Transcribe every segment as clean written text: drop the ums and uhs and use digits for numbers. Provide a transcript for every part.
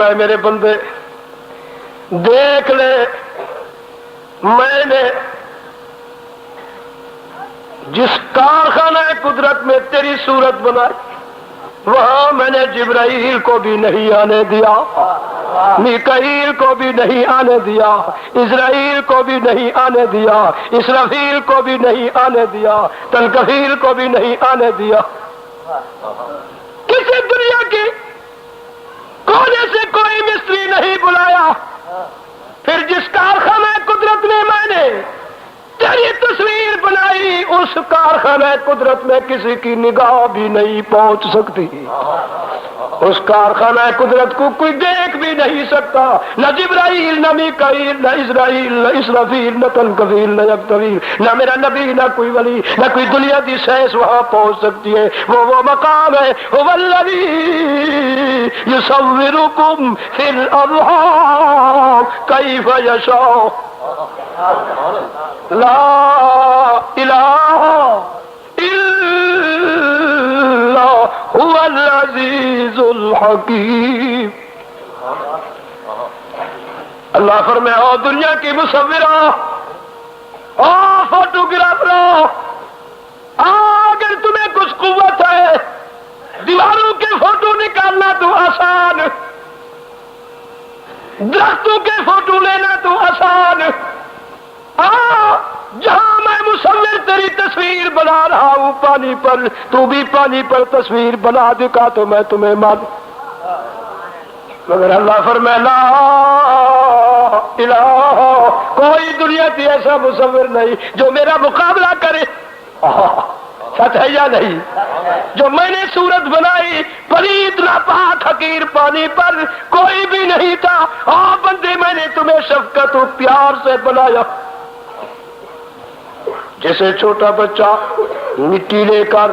اے میرے بندے دیکھ لے، میں نے جس کارخانہ قدرت میں تیری صورت بنائی وہاں میں نے جبرائیل کو بھی نہیں آنے دیا، میکائیل کو بھی نہیں آنے دیا، اسرائیل کو بھی نہیں آنے دیا، اسرافیل کو بھی نہیں آنے دیا، تلکفیل کو بھی نہیں آنے دیا۔ کسی دنیا کی کونے سے کوئی مستری نہیں بلایا۔ پھر جس کارخانہ قدرت میں میں نے تیری تصویر بنائی اس کارخانہ قدرت میں کسی کی نگاہ بھی نہیں پہنچ سکتی، اس کارخانہ قدرت کو کوئی دیکھ بھی نہیں سکتا، نہ جبرائیل، نہ میکائیل، نہ اسرائیل، نہ اسرافیل، نہ تلکفیل، نہ یکتویل، نہ میرا نبی، نہ کوئی ولی، نہ کوئی دنیا کی سائنس وہاں پہنچ سکتی ہے۔ وہ مقام ہے هو الذی یصورکم فی الارحام کیف یشاء، لا الہ الا هو العزیز الحکیم۔ اللہ فرمایا او دنیا کی مصورہ، او فوٹوگرافروں، اگر تمہیں کچھ قوت ہے دیواروں کے فوٹو نکالنا تو آسان، درختوں کے فوٹو لینا تو آسان، جہاں میں مصور تیری تصویر بنا رہا ہوں پانی پر، تو بھی پانی پر تصویر بنا دکھا تو میں تمہیں مانوں۔ مگر اللہ فرمائے لا الہ، کوئی دنیا کی ایسا مصور نہیں جو میرا مقابلہ کرے۔ سچ ہے یا نہیں؟ جو میں نے صورت بنائی پلید ناپاک حقیر پانی پر کوئی بھی نہیں تھا۔ بندے میں نے تمہیں شفقت و پیار سے بنایا، جیسے چھوٹا بچہ مٹی لے کر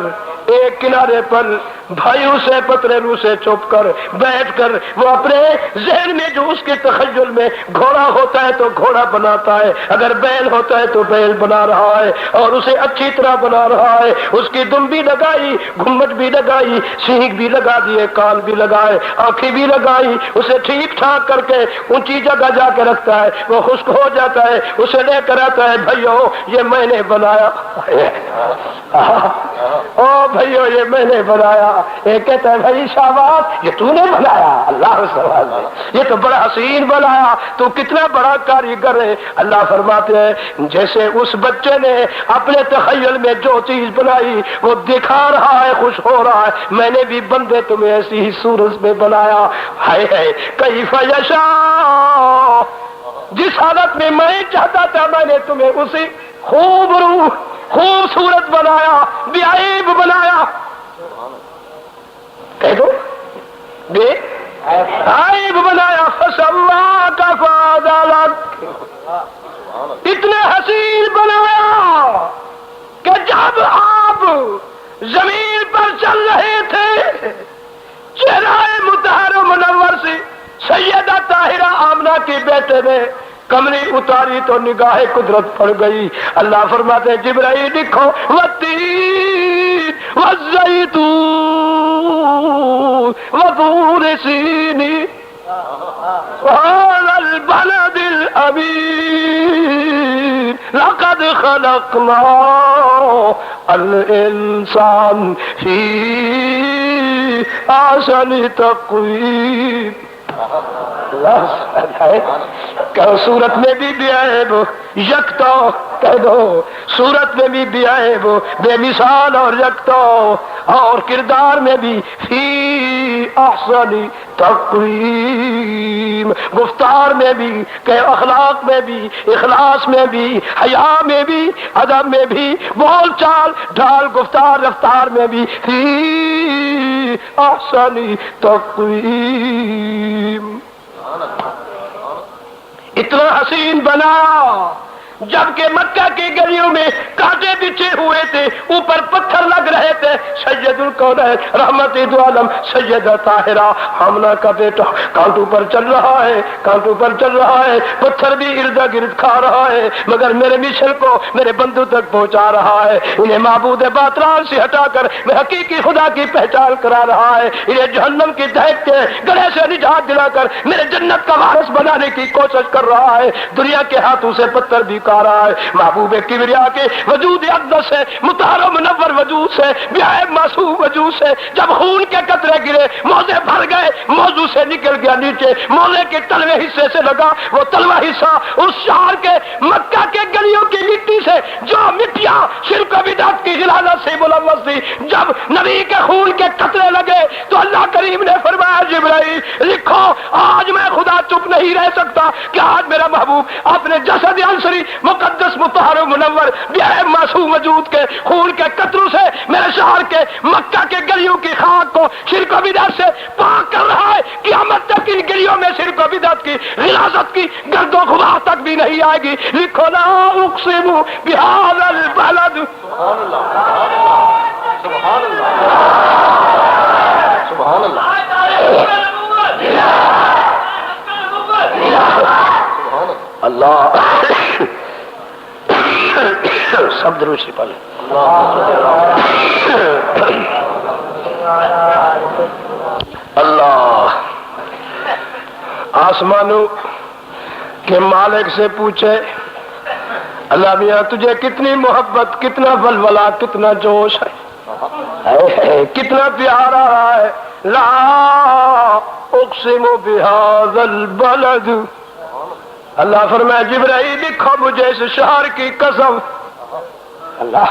ایک کنارے پر بھائیوں سے پتریلوں سے چھپ کر بیٹھ کر وہ اپنے ذہن میں جو اس کے تخیل میں گھوڑا ہوتا ہے تو گھوڑا بناتا ہے، اگر بیل ہوتا ہے تو بیل بنا رہا ہے اور اسے اچھی طرح بنا رہا ہے، اس کی دم بھی لگائی، گھمٹ بھی لگائی، سینگ بھی لگا دیے، کان بھی لگائے، آنکھیں بھی لگائی، اسے ٹھیک ٹھاک کر کے اونچی جگہ جا کے رکھتا ہے، وہ خشک ہو جاتا ہے، اسے لے کر آتا ہے، بھائیو یہ میں نے بنایا، او بھائیو یہ میں نے بنایا۔ ایک کہتا ہے بھائی شاباش یہ تو نے بنایا، اللہ سوال ہے، یہ تو بڑا حسین بنایا، تو کتنا بڑا کاریگر ہے۔ اللہ فرماتے ہیں جیسے اس بچے نے اپنے تخیل میں جو چیز بنائی وہ دکھا رہا ہے، خوش ہو رہا ہے، میں نے بھی بندے تمہیں ایسی ہی صورت میں بنایا۔ ہائے ہائے کیف یشاء، جس حالت میں میں چاہتا تھا میں نے تمہیں اسی خوبصورت بنایا، بے عیب بنایا، کہہ دو بے عیب بنایا، فسواک فعدلک، اتنے حسین بنایا کہ جب آپ زمین پر چل رہے تھے چہرہ مطہر و منور سے سیدہ طاہرہ آمنہ کے بیٹے نے کمری اتاری تو نگاہ قدرت پڑ گئی۔ اللہ فرماتے ہیں جبرائیل لکھو والتین والزیتون وطور سینین وهذا البلد الأمين لقد خلقنا الإنسان في أحسن تقويم۔ کہ صورت میں بھی بے عیب یکتا، کہہ دو صورت میں بھی بے عیب بے مثال اور یکتا، اور کردار میں بھی فی احسن تقویم، گفتار میں بھی کہ اخلاق میں بھی، اخلاص میں بھی، حیا میں بھی، ادب میں بھی، بول چال ڈھال گفتار رفتار میں بھی فی احسن تقویم۔ اتنا حسین بنایا جبکہ مکہ کی گلیوں میں کانٹے بچھے ہوئے تھے، اوپر پتھر لگ رہے تھے، سید الکونین رحمت دو عالم سیدہ طاہرہ حمنہ کا بیٹا کانٹوں پر چل رہا ہے، کانٹوں پر چل رہا ہے، پتھر بھی ارد گرد کھا رہا ہے، مگر میرے مشن کو میرے بندوں تک پہنچا رہا ہے، انہیں معبود باطل سے ہٹا کر میں حقیقی خدا کی پہچان کرا رہا ہے، انہیں جہنم کی دہک کے گلے سے نجات دلا کر میرے جنت کا وارث بنانے کی کوشش کر رہا ہے، دنیا کے ہاتھوں سے پتھر بھی کھا رہا ہے، محبوب کبریا کے وجود اقدس سے، مطہر و منور وجود سے، بیائے معصوم وجود سے جب خون کے قطرے گرے، موزے بھر گئے، موضوع سے نکل گیا نیچے، موزے کے تلوے حصے سے لگا وہ تلوا حصہ اس شہر کے مکہ کے گلیوں کی مٹی سے، جو مٹیاں شرک و بدعت کی غلازت سے ملوث تھی، جب نبی کے خون کے قطرے لگے تو اللہ کریم نے فرمایا جبرائیل لکھو آج میں خدا چپ نہیں رہ سکتا کہ آج میرا محبوب اپنے جسد انصری مقدس مطہر و منور بیائے معصوم وجود کے خون کے قطروں سے میرے شہر کے مکہ کے گلیوں کی خاک کو شرک و بدعت سے پاک کر رہا ہے، قیامت تک ان گلیوں میں شرک و بدعت کی غلاظت کی گرد و غبار تک بھی نہیں آئے گی۔ لکھو لا اقسم بہذا البلد، سبحان اللہ سبحان اللہ سبحان اللہ اللہ سب دروشی پڑھیں۔ اللہ آسمانوں کے مالک سے پوچھے اللہ میاں تجھے کتنی محبت، کتنا ولولہ، کتنا جوش ہے، کتنا پیار آ رہا ہے۔ لا اقسم بہذا البلد، اللہ فرمایا جبرائیل لکھو مجھے اس شہر کی قسم، اللہ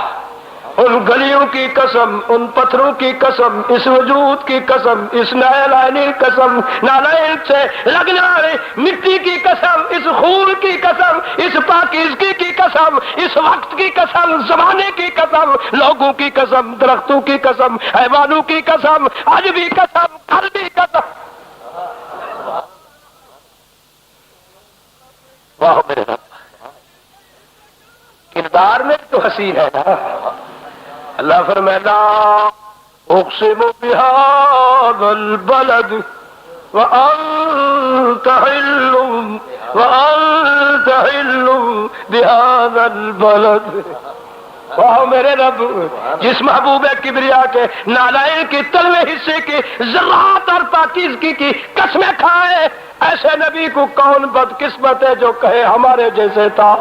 ان گلیوں کی قسم، ان پتھروں کی قسم، اس وجود کی قسم، اس نالائن قسم، نالائن سے لگنے والے مٹی کی قسم، اس خون کی قسم، اس پاکیزگی کی قسم، اس وقت کی قسم، زمانے کی قسم، لوگوں کی قسم، درختوں کی قسم، حیوانوں کی قسم، آج بھی قسم، کل بھی قسم۔ واہ میرے رب، کردار میں تو حسین ہے نا۔ اللہ فرمایا لا اقسم بہذا البلد وانت حل بہذا البلد۔ واہ میرے رب، جس محبوب کبریا کے نالائن کی تلوے حصے کی ذرات اور پاکیزگی کی قسمیں کھائے، ایسے نبی کو کون بدقسمت ہے جو کہے ہمارے جیسے تھا۔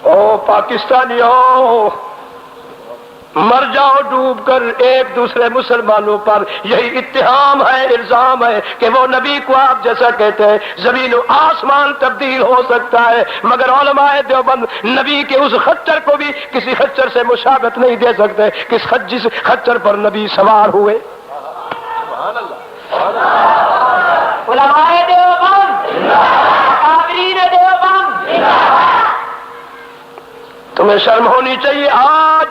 او پاکستانیوں، مر جاؤ ڈوب کر، ایک دوسرے مسلمانوں پر یہی اتہام ہے، الزام ہے کہ وہ نبی کو آپ جیسا کہتے ہیں۔ زمین و آسمان تبدیل ہو سکتا ہے مگر علماء دیوبند نبی کے اس خچر کو بھی کسی خچر سے مشابہت نہیں دے سکتے جس خچر پر نبی سوار ہوئے۔ علماء دیوبند، حاضرین دیوبند، تمہیں شرم ہونی چاہیے۔ آج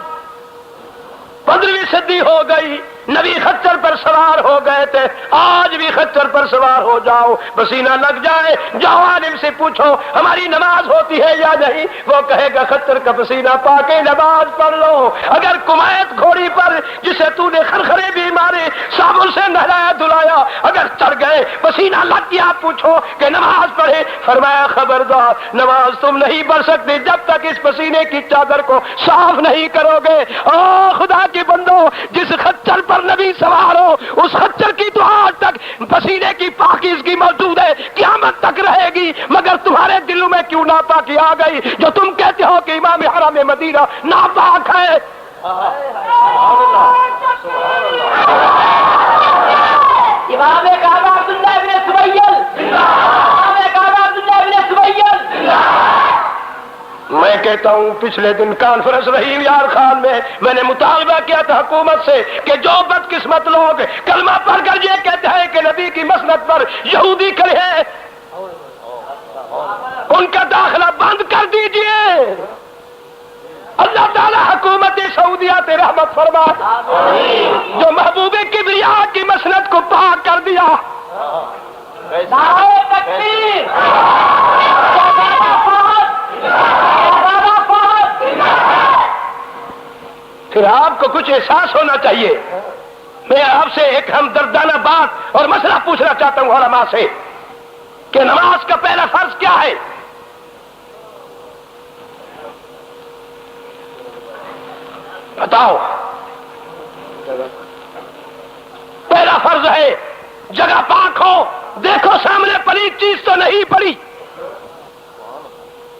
15ویں صدی ہو گئی، نبی خچر پر سوار ہو گئے تھے، آج بھی خچر پر سوار ہو جاؤ، پسینہ لگ جائے، جاؤ عالم سے پوچھو ہماری نماز ہوتی ہے یا نہیں، وہ کہے گا خچر کا پسینہ پا کے نماز پڑھ لو۔ اگر کمائت گھوڑی پر جسے تو نے خرخرے بھی مارے، صابن سے نہلایا دھلایا، اگر چڑھ گئے پسینہ لگ گیا، پوچھو کہ نماز پڑھے، فرمایا خبردار نماز تم نہیں پڑھ سکتے جب تک اس پسینے کی چادر کو صاف نہیں کرو گے۔ او خدا کے بندو، جس خچر پر نبی سوار ہو اس خچر کی تو آج تک پسینے کی پاکیزگی موجود ہے، قیامت تک رہے گی، مگر تمہارے دلوں میں کیوں ناپاکی آ گئی جو تم کہتے ہو کہ امام حرم مدینہ ناپاک ہے۔ امام کعبہ عبداللہ ابن سبیل، امام کعبہ عبداللہ ابن سبیل۔ میں کہتا ہوں پچھلے دن کانفرنس رہی یار خان میں نے مطالبہ کیا تھا حکومت سے کہ جو بدقسمت لوگ کلمہ پڑھ کر یہ کہتے ہیں کہ نبی کی مسند پر یہودی کھڑے ہیں، ان کا داخلہ بند کر دیجئے۔ اللہ تعالی حکومت سعودیہ سے رحمت فرما، جو محبوب کبریا کی مسند کو پاک کر دیا۔ نعرہ تکبیر، پھر آپ کو کچھ احساس ہونا چاہیے. میں آپ سے ایک ہمدردانہ بات اور مسئلہ پوچھنا چاہتا ہوں علماء سے کہ نماز کا پہلا فرض کیا ہے؟ بتاؤ. پہلا فرض ہے جگہ پاک ہو. دیکھو سامنے پلیت چیز تو نہیں پڑی.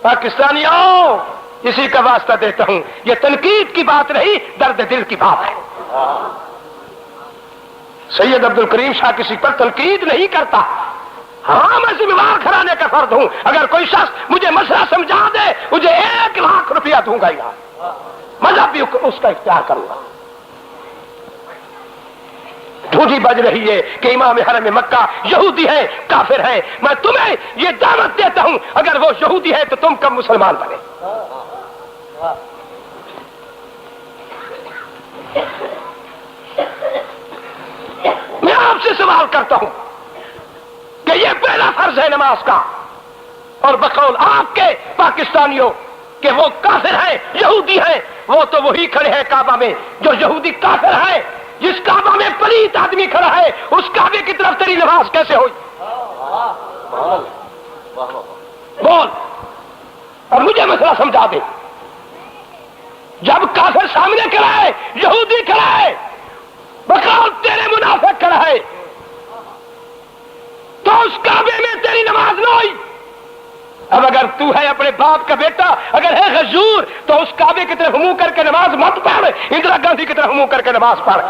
پاکستانیوں اسی کا واسطہ دیتا ہوں، یہ تنقید کی بات نہیں، درد دل کی بات ہے. سید عبد الکریم شاہ کسی پر تنقید نہیں کرتا. ہاں میں ذمہ دار گھرانے کا فرد ہوں. اگر کوئی شخص مجھے مسئلہ سمجھا دے مجھے 1 لاکھ روپیہ دوں گا یا مذہب بھی اس کا اختیار کروں گا. جھوٹی بج رہی ہے کہ امام حرم مکہ یہودی ہے، کافر ہے. میں تمہیں یہ دعوت دیتا ہوں اگر وہ یہودی ہے تو تم کب مسلمان بنے. میں آپ سے سوال کرتا ہوں کہ یہ پہلا فرض ہے نماز کا، اور بقول آپ کے پاکستانیوں کہ وہ کافر ہیں، یہودی ہیں. وہ تو وہی کھڑے ہیں کعبہ میں جو یہودی کافر ہے. جس کعبہ میں پلیت آدمی کھڑا ہے اس کعبے کی طرف تیری نماز کیسے ہوئی؟ بول اور مجھے مسئلہ سمجھا دے. جب کافر سامنے کھڑا ہے، یہودی کھڑا ہے، بقول تیرے منافق کھڑا ہے، تو اس کعبے میں تیری نماز نہ ہوئی. اب اگر تو ہے اپنے باپ کا بیٹا، اگر ہے غجور، تو اس کعبے کی طرف منہ کر کے نماز مت پڑھ، اندرا گاندھی کی طرف منہ کر کے نماز پڑھ.